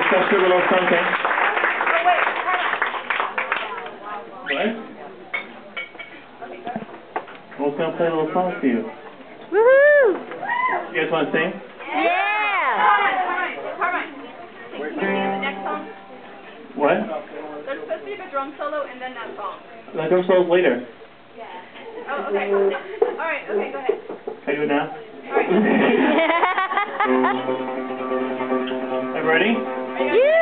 special little something. Oh, wait, What? I was going to play a little song for you. Woohoo! You guys want to sing? Yeah! Carmine. Can you sing the next song? What? There's supposed to be a drum solo and then that song. The drum solo's later. Oh, okay. Alright, okay, go ahead. Can I do it now? Alright. I'm ready? You